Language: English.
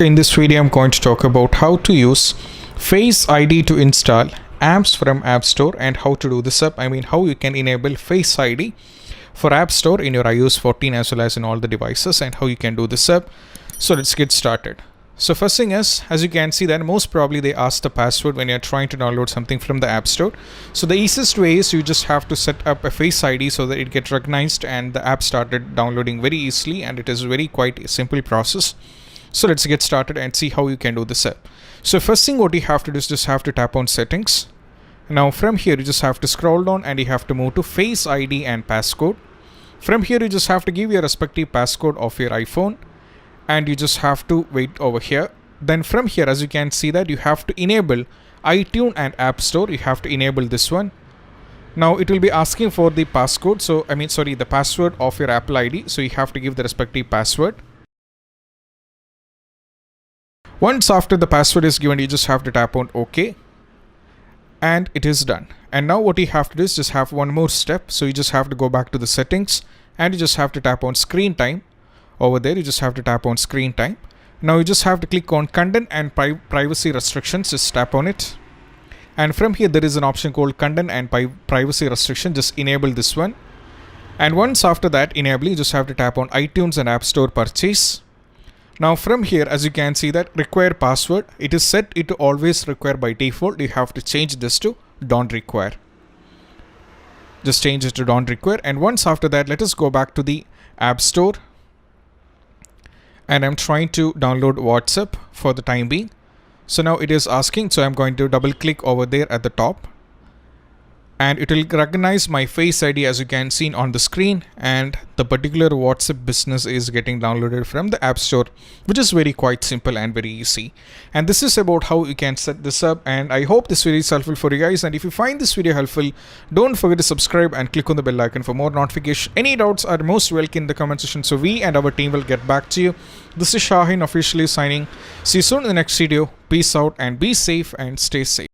In this video I'm going to talk about how to use Face ID to install apps from AppStore and how to do this up. How you can enable Face ID for AppStore in your iOS 14 as well as in all the devices, and how you can do this up. So let's get started. So first thing is, as you can see, that most probably they ask the password when you're trying to download something from the App Store. So the easiest way is you just have to set up a Face ID so that it gets recognized and the app started downloading very easily, and it is very quite a simple process. So let's get started and see how you can do this app. So first thing what you have to do is just have to tap on settings. Now from here you just have to scroll down and you have to move to Face ID and passcode. From here you just have to give your respective passcode of your iPhone, and you just have to wait over here. Then from here, as you can see, that you have to enable iTunes and App Store. You have to enable this one. Now it will be asking for the passcode, the password of your Apple ID, so you have to give the respective password. Once after the password is given, you just have to tap on OK, and it is done. And now what you have to do is just have one more step. So you just have to go back to the settings and you just have to tap on screen time. Over there you just have to tap on screen time. Now you just have to click on content and privacy restrictions. Just tap on it, and from here there is an option called content and privacy restriction. Just enable this one, and once after that enable, you just have to tap on iTunes and App Store purchase. Now from here, as you can see, that require password, it is set it to always require by default. You have to change this to don't require. Just change it to don't require. And once after that, let us go back to the App Store, and I'm trying to download WhatsApp for the time being. So now it is asking, so I'm going to double click over there at the top, and it will recognize my Face ID as you can see on the screen, and the particular WhatsApp business is getting downloaded from the App Store, which is very quite simple and very easy. And this is about how you can set this up, and I hope this video is helpful for you guys. And if you find this video helpful, don't forget to subscribe and click on the bell icon for more notification. Any doubts are most welcome in the comment section, so we and our team will get back to you. This is Shaheen officially signing. See you soon in the next video. Peace out and be safe and stay safe.